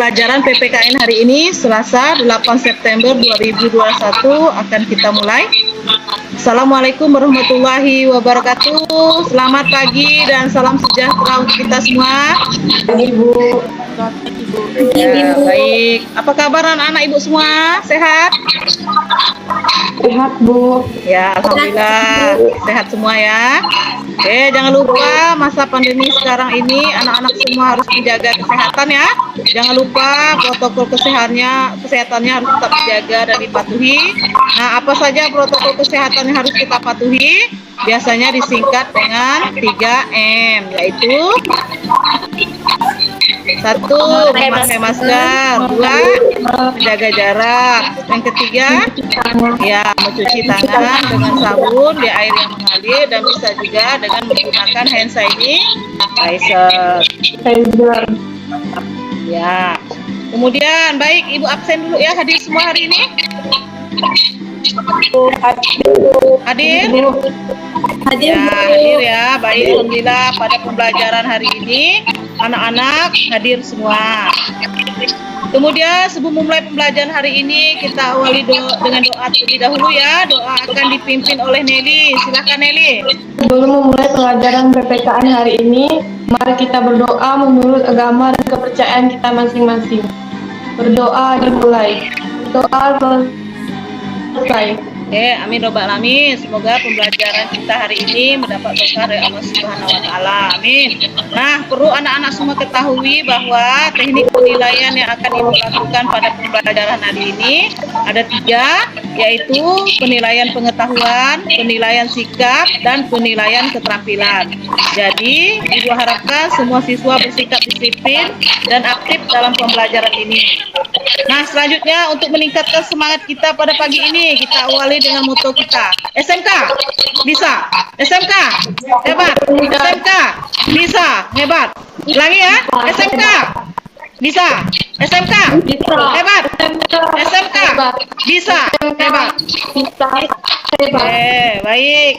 Pembelajaran PPKN hari ini Selasa 8 September 2021 akan kita mulai. Assalamualaikum warahmatullahi wabarakatuh. Selamat pagi dan salam sejahtera untuk kita semua. Ibu. Ya, baik. Apa kabar anak-anak Ibu semua? Sehat? Sehat, Bu. Ya, alhamdulillah sehat semua ya. Oke, jangan lupa masa pandemi sekarang ini anak-anak semua harus menjaga kesehatan ya. Jangan lupa protokol kesehatannya harus tetap dijaga dan dipatuhi. Nah, apa saja protokol kesehatan yang harus kita patuhi? Biasanya disingkat dengan 3M, yaitu 1. Memakai masker. 2. Menjaga jarak. Yang ketiga, ya, mencuci tangan dengan sabun di air yang mengalir dan bisa juga dengan menggunakan hand sanitizer. Ya. Kemudian, baik, Ibu absen dulu ya, hadir semua hari ini. Hadir? Ya, hadir ya. Baik, alhamdulillah pada pembelajaran hari ini anak-anak hadir semua. Kemudian sebelum memulai pembelajaran hari ini kita awali dengan doa terlebih dahulu ya. Doa akan dipimpin oleh Nelly. Silakan Nelly. Sebelum memulai pelajaran PPKN hari ini, mari kita berdoa menurut agama dan kepercayaan kita masing-masing. Berdoa dimulai. Doa selesai. Oke, amin robbal alamin. Semoga pembelajaran kita hari ini mendapat berkah dari Allah Subhanahu wa taala. Amin. Nah, perlu anak-anak semua ketahui bahwa teknik penilaian yang akan Ibu lakukan pada pembelajaran hari ini ada 3, yaitu penilaian pengetahuan, penilaian sikap, dan penilaian keterampilan. Jadi, Ibu harapkan semua siswa bersikap disiplin dan aktif dalam pembelajaran ini. Nah, selanjutnya untuk meningkatkan semangat kita pada pagi ini, kita awali dengan moto kita. SMK, bisa. SMK, hebat. SMK, bisa, hebat. Ulangi ya, SMK, bisa. SMK, hebat. SMK, bisa, hebat. Baik.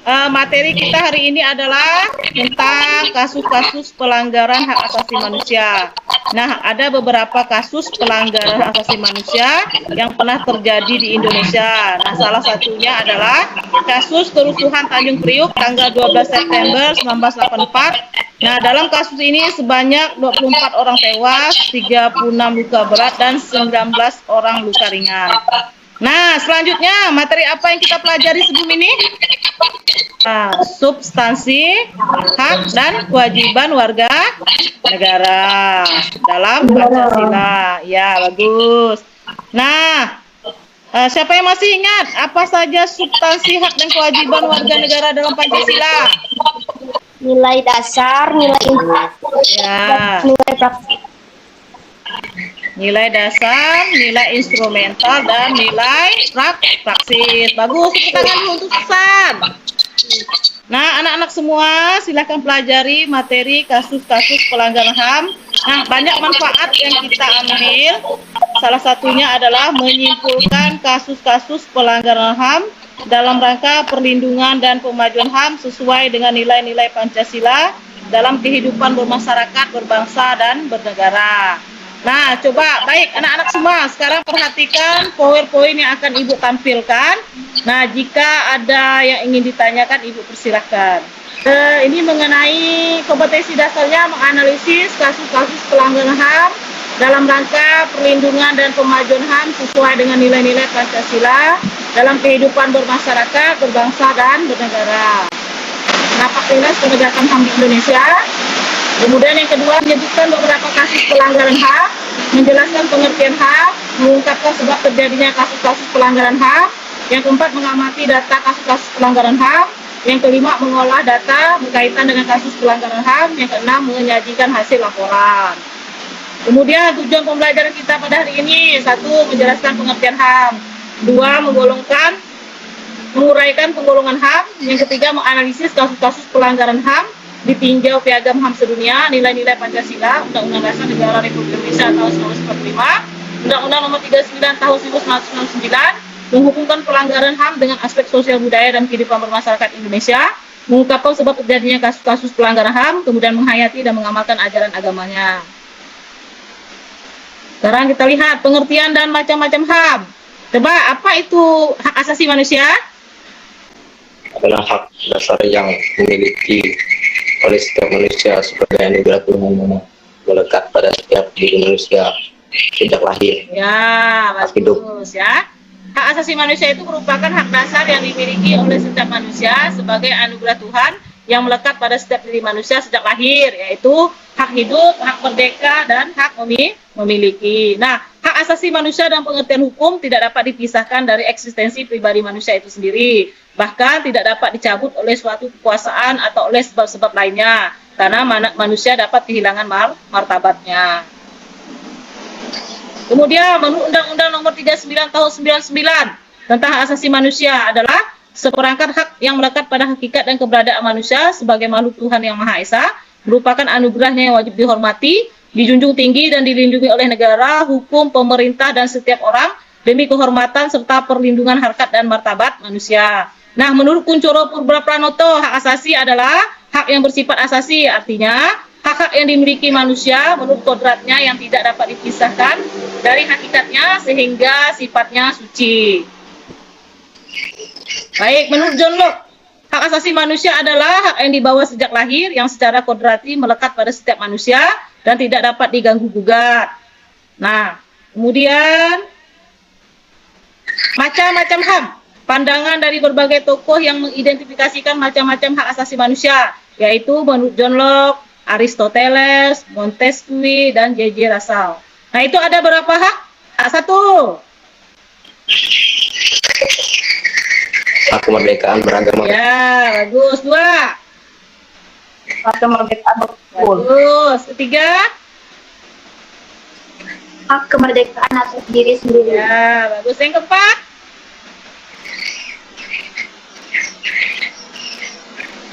Materi kita hari ini adalah tentang kasus-kasus pelanggaran hak asasi manusia. Nah, ada beberapa kasus pelanggaran hak asasi manusia yang pernah terjadi di Indonesia. Nah, salah satunya adalah kasus kerusuhan Tanjung Priuk tanggal 12 September 1984. Nah, dalam kasus ini sebanyak 24 orang tewas, 36 luka berat, dan 19 orang luka ringan. Nah, selanjutnya materi apa yang kita pelajari sebelum ini? Nah, substansi hak dan kewajiban warga negara dalam Pancasila. Ya, bagus. Nah, siapa yang masih ingat apa saja substansi hak dan kewajiban warga negara dalam Pancasila? Nilai dasar, nilai Ya. nilai praktik. Nilai dasar, nilai instrumental, dan nilai praksis. Bagus, tepuk tangan dulu untuk Susan. Nah, anak-anak semua silakan pelajari materi kasus-kasus pelanggaran HAM. Nah, banyak manfaat yang kita ambil. Salah satunya adalah menyimpulkan kasus-kasus pelanggaran HAM dalam rangka perlindungan dan pemajuan HAM sesuai dengan nilai-nilai Pancasila dalam kehidupan bermasyarakat, berbangsa, dan bernegara. Nah, coba baik anak-anak semua sekarang perhatikan PowerPoint yang akan Ibu tampilkan. Nah, jika ada yang ingin ditanyakan Ibu persilahkan. Ini mengenai kompetensi dasarnya menganalisis kasus-kasus pelanggaran HAM dalam rangka perlindungan dan pemajuan HAM sesuai dengan nilai-nilai Pancasila dalam kehidupan bermasyarakat, berbangsa, dan bernegara. Kenapa Kongres Penegakan HAM di Indonesia? Kemudian yang kedua, menyebutkan beberapa kasus pelanggaran HAM, menjelaskan pengertian HAM, mengungkapkan sebab terjadinya kasus-kasus pelanggaran HAM. Yang keempat, mengamati data kasus-kasus pelanggaran HAM. Yang kelima, mengolah data berkaitan dengan kasus pelanggaran HAM. Yang keenam, menyajikan hasil laporan. Kemudian tujuan pembelajaran kita pada hari ini, 1. Menjelaskan pengertian HAM. 2. Menguraikan penggolongan HAM. Yang ketiga, menganalisis kasus-kasus pelanggaran HAM ditinjau Piagam HAM Sedunia, nilai-nilai Pancasila, Undang-Undang Dasar Negara Republik Indonesia tahun 1945, Undang-Undang Nomor 39 tahun 1999, menghubungkan pelanggaran HAM dengan aspek sosial budaya dan kehidupan bermasyarakat Indonesia, mengungkapkan sebab terjadinya kasus-kasus pelanggaran HAM, kemudian menghayati dan mengamalkan ajaran agamanya. Sekarang kita lihat pengertian dan macam-macam HAM. Coba, apa itu hak asasi manusia? Adalah hak dasar yang dimiliki oleh setiap manusia sebagai anugerah Tuhan yang melekat pada setiap diri manusia sejak lahir. Ya, Hak hidup. bagus ya. Hak asasi manusia itu merupakan hak dasar yang dimiliki oleh setiap manusia sebagai anugerah Tuhan yang melekat pada setiap diri manusia sejak lahir, yaitu hak hidup, hak merdeka, dan hak memiliki. Nah, hak asasi manusia dan pengertian hukum tidak dapat dipisahkan dari eksistensi pribadi manusia itu sendiri. Bahkan tidak dapat dicabut oleh suatu kekuasaan atau oleh sebab-sebab lainnya, karena manusia dapat kehilangan martabatnya. Kemudian menurut Undang-Undang Nomor 39 Tahun 99 tentang hak asasi manusia adalah seperangkat hak yang melekat pada hakikat dan keberadaan manusia sebagai makhluk Tuhan yang Maha Esa, merupakan anugerahnya yang wajib dihormati, dijunjung tinggi dan dilindungi oleh negara, hukum, pemerintah, dan setiap orang demi kehormatan serta perlindungan harkat dan martabat manusia. Nah, menurut Kuncoro Purba-Pranoto, hak asasi adalah hak yang bersifat asasi, artinya hak-hak yang dimiliki manusia menurut kodratnya yang tidak dapat dipisahkan dari hakikatnya sehingga sifatnya suci. Baik, menurut John Locke, hak asasi manusia adalah hak yang dibawa sejak lahir yang secara kodrati melekat pada setiap manusia dan tidak dapat diganggu-gugat. Nah, kemudian macam-macam HAM. Pandangan dari berbagai tokoh yang mengidentifikasikan macam-macam hak asasi manusia, yaitu menurut John Locke, Aristoteles, Montesquieu, dan J.J. Russell. Nah, itu ada berapa hak? Hak satu. Hak kemerdekaan beragama. Ya, bagus. Dua. Hak kemerdekaan berkumpul. Bagus. Ketiga. Hak kemerdekaan atas diri sendiri. Ya, bagus. Yang keempat.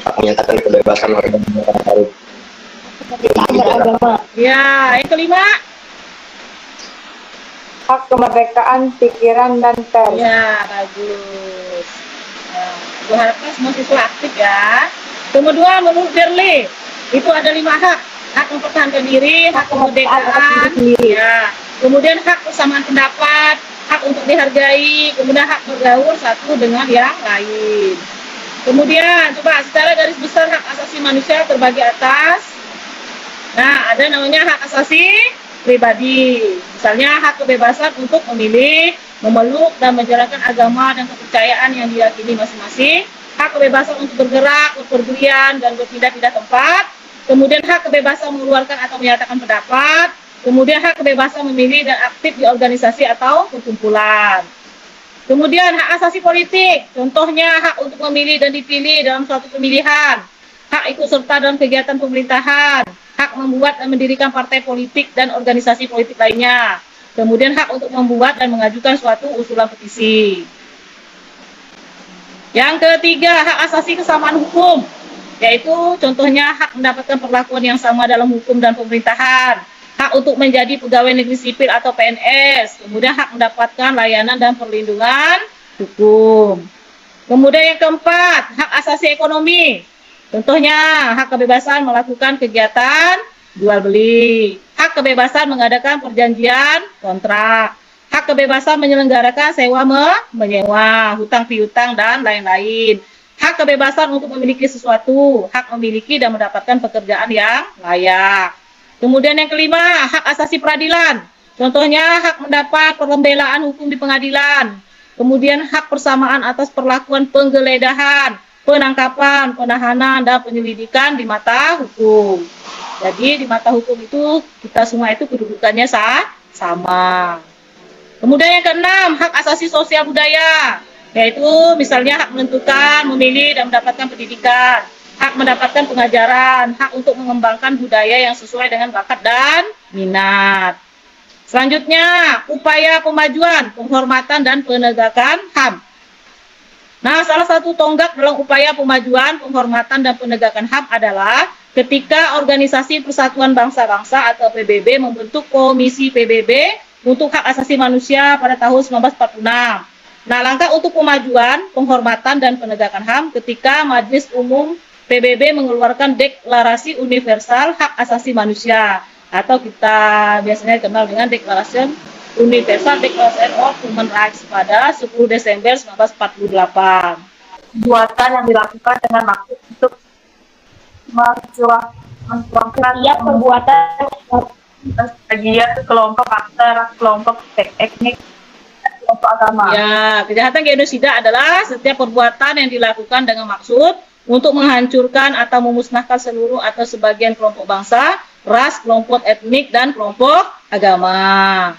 Hak menyatakan kebebasan warga negara baru. Kemerdekaan beragama. Ya, yang kelima. Hak kemerdekaan pikiran dan pers. Ya, bagus. Nah, gue harapkan semua siswa aktif ya. Kedua, menurut Berle, itu ada 5 hak. Hak mempertahankan diri, hak kemerdekaan, ya. Kemudian hak persamaan pendapat, hak untuk dihargai, kemudian hak bergaul satu dengan yang lain. Kemudian, coba secara garis besar hak asasi manusia terbagi atas. Nah, ada namanya hak asasi pribadi. Misalnya hak kebebasan untuk memilih, memeluk, dan menjalankan agama dan kepercayaan yang diyakini masing-masing. Hak kebebasan untuk bergerak, berpergian, dan berpindah-pindah tempat. Kemudian hak kebebasan mengeluarkan atau menyatakan pendapat. Kemudian hak kebebasan memilih dan aktif di organisasi atau perkumpulan. Kemudian hak asasi politik, contohnya hak untuk memilih dan dipilih dalam suatu pemilihan. Hak ikut serta dalam kegiatan pemerintahan. Hak membuat dan mendirikan partai politik dan organisasi politik lainnya. Kemudian hak untuk membuat dan mengajukan suatu usulan petisi. Yang ketiga, hak asasi kesamaan hukum, yaitu contohnya hak mendapatkan perlakuan yang sama dalam hukum dan pemerintahan, hak untuk menjadi pegawai negeri sipil atau PNS, kemudian hak mendapatkan layanan dan perlindungan hukum. Kemudian yang keempat, hak asasi ekonomi, contohnya hak kebebasan melakukan kegiatan jual beli, hak kebebasan mengadakan perjanjian kontrak, hak kebebasan menyelenggarakan sewa menyewa, hutang piutang, dan lain-lain. Hak kebebasan untuk memiliki sesuatu, hak memiliki dan mendapatkan pekerjaan yang layak. Kemudian yang kelima, hak asasi peradilan. Contohnya hak mendapat pembelaan hukum di pengadilan. Kemudian hak persamaan atas perlakuan penggeledahan, penangkapan, penahanan, dan penyelidikan di mata hukum. Jadi di mata hukum itu kita semua itu kedudukannya sama. Kemudian yang keenam, hak asasi sosial budaya, yaitu misalnya hak menentukan, memilih, dan mendapatkan pendidikan, hak mendapatkan pengajaran, hak untuk mengembangkan budaya yang sesuai dengan bakat dan minat. Selanjutnya, upaya pemajuan, penghormatan, dan penegakan HAM. Nah, salah satu tonggak dalam upaya pemajuan, penghormatan, dan penegakan HAM adalah ketika Organisasi Persatuan Bangsa-Bangsa atau PBB membentuk Komisi PBB untuk Hak Asasi Manusia pada tahun 1946. Nah, langkah untuk pemajuan, penghormatan, dan penegakan HAM ketika Majelis Umum PBB mengeluarkan Deklarasi Universal Hak Asasi Manusia. atau kita biasanya kenal dengan Declaration Universal Declaration of Human Rights pada 10 Desember 1948. Perbuatan yang dilakukan dengan maksud untuk memperjuangkan perbuatan bagian kelompok aktor, kelompok etnik, kelompok agama. Ya, kejahatan genosida adalah setiap perbuatan yang dilakukan dengan maksud untuk menghancurkan atau memusnahkan seluruh atau sebagian kelompok bangsa, ras, kelompok etnik, dan kelompok agama.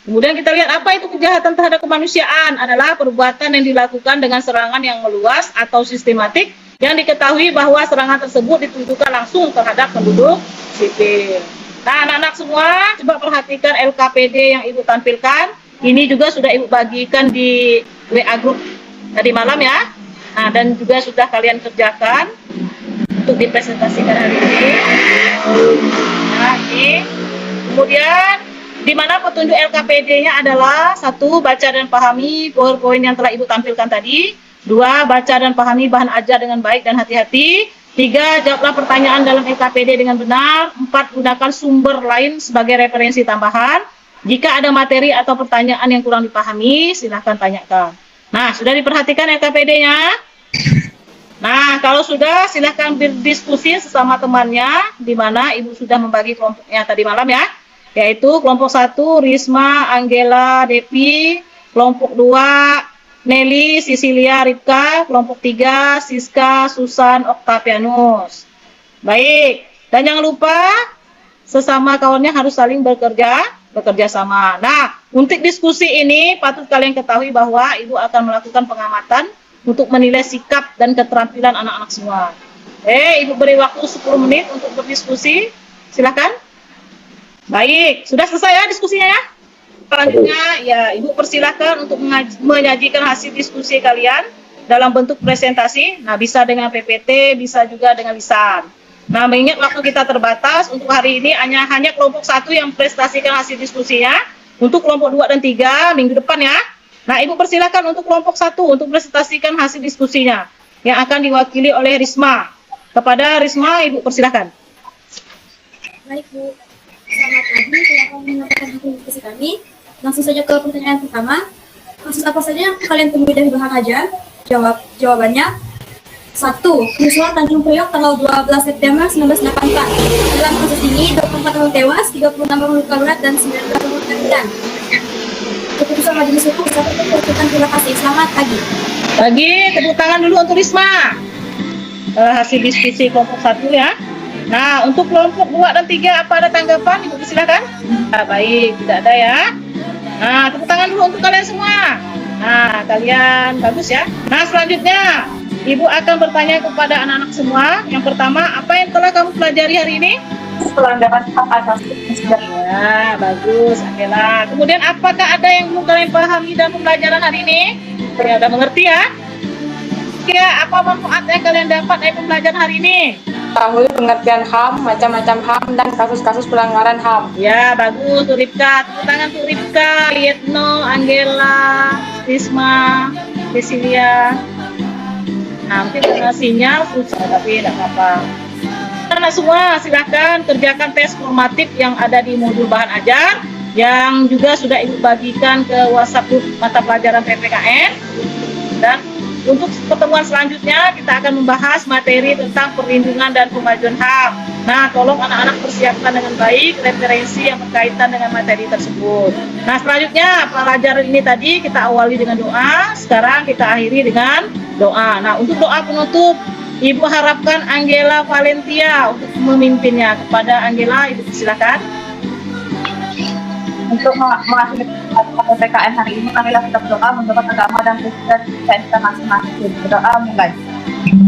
Kemudian kita lihat apa itu kejahatan terhadap kemanusiaan adalah perbuatan yang dilakukan dengan serangan yang meluas atau sistematik yang diketahui bahwa serangan tersebut ditujukan langsung terhadap penduduk sipil. Nah, anak-anak semua, coba perhatikan LKPD yang Ibu tampilkan. Ini juga sudah Ibu bagikan di WA group tadi malam ya. Nah, dan juga sudah kalian kerjakan untuk dipresentasikan hari ini. Nah, ini. Kemudian, di mana petunjuk LKPD-nya adalah 1. Baca dan pahami poin-poin yang telah Ibu tampilkan tadi. 2. Baca dan pahami bahan ajar dengan baik dan hati-hati. 3. Jawablah pertanyaan dalam LKPD dengan benar. 4. Gunakan sumber lain sebagai referensi tambahan. Jika ada materi atau pertanyaan yang kurang dipahami, silahkan tanyakan. Nah, sudah diperhatikan LKPD-nya? Nah, kalau sudah, silahkan berdiskusi sesama temannya, di mana Ibu sudah membagi kelompoknya tadi malam ya. Yaitu kelompok 1, Risma, Angela, Depi. Kelompok 2, Nelly, Sisilia, Ripka. Kelompok 3, Siska, Susan, Octavianus. Baik, dan jangan lupa sesama kawannya harus saling bekerja sama. Nah, untuk diskusi ini patut kalian ketahui bahwa Ibu akan melakukan pengamatan untuk menilai sikap dan keterampilan anak-anak semua. Ibu beri waktu 10 menit untuk berdiskusi. Silakan. Baik, sudah selesai ya diskusinya ya? Selanjutnya, ya Ibu persilakan untuk menyajikan hasil diskusi kalian dalam bentuk presentasi. Nah, bisa dengan PPT, bisa juga dengan lisan. Nah, mengingat waktu kita terbatas, untuk hari ini hanya kelompok 1 yang prestasikan hasil diskusinya. Untuk kelompok 2 dan 3, minggu depan ya. Nah, Ibu persilakan untuk kelompok 1 untuk presentasikan hasil diskusinya yang akan diwakili oleh Risma. Kepada Risma, Ibu persilakan. Baik, Bu. Selamat pagi, silakan menyampaikan hasil diskusi kami. Langsung saja ke pertanyaan pertama. Kasus apa saja yang kalian temui dari bahan ajar? Jawabannya 1. Kerusuhan Tanjung Priok tanggal 12 September 1984. Dalam kasus ini, 24 orang tewas, 36 orang luka berat, dan 19 orang terluka. Keputusan Majelis Hukum satu mengucapkan terima kasih. Selamat pagi. Pagi, tepuk tangan dulu untuk Risma. Hasil diskusi kelompok 1 ya. Nah, untuk kelompok 2 dan 3, apa ada tanggapan? Ibu silakan. Nah, baik, tidak ada ya. Nah, tepuk tangan dulu untuk kalian semua. Nah, kalian bagus ya. Nah, selanjutnya, Ibu akan bertanya kepada anak-anak semua. Yang pertama, apa yang telah kamu pelajari hari ini? Pelanggaran hak asasi manusia. Ya, bagus, Angela. Kemudian, apakah ada yang belum kalian pahami dalam pembelajaran hari ini? Ya, udah mengerti ya? Ya, apa manfaat yang kalian dapat dari pembelajaran hari ini? Tahu pengertian HAM, macam-macam HAM, dan kasus-kasus pelanggaran HAM. Ya, bagus, Ripka. Tepuk tangan untuk Ripka, Yetno, Angela, Risma, Cecilia. Nah, mungkin karena sinyal susah, tapi tidak apa-apa. Anak semua, silakan kerjakan tes formatif yang ada di modul bahan ajar, yang juga sudah Ibu bagikan ke WhatsApp group mata pelajaran PPKN. Dan untuk pertemuan selanjutnya, kita akan membahas materi tentang perlindungan dan pemajuan HAM. Nah, tolong anak-anak persiapkan dengan baik referensi yang berkaitan dengan materi tersebut. Nah, selanjutnya, pelajaran ini tadi kita awali dengan doa, sekarang kita akhiri dengan doa. Nah, untuk doa penutup, Ibu harapkan Angela Valentia untuk memimpinnya. Kepada Angela, Ibu silakan. Untuk mengakhiri PPKN hari ini, marilah kita berdoa menurut agama dan Kristen kita masing-masing. Berdoa mulai.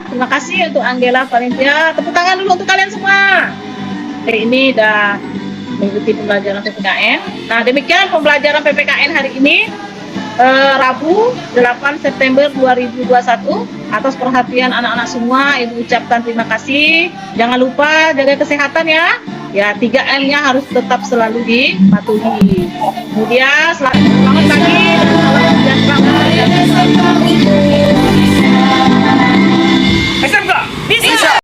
Terima kasih untuk Angela Valentia. Tepuk tangan dulu untuk kalian semua. Hari ini sudah mengikuti pembelajaran PPKN. Nah, demikian pembelajaran PPKN hari ini, Rabu 8 September 2021. Atas perhatian anak-anak semua, Ibu ucapkan terima kasih. Jangan lupa jaga kesehatan ya. Ya, 3M-nya harus tetap selalu dipatuhi. Kemudian selamat pagi dan salam sejahtera.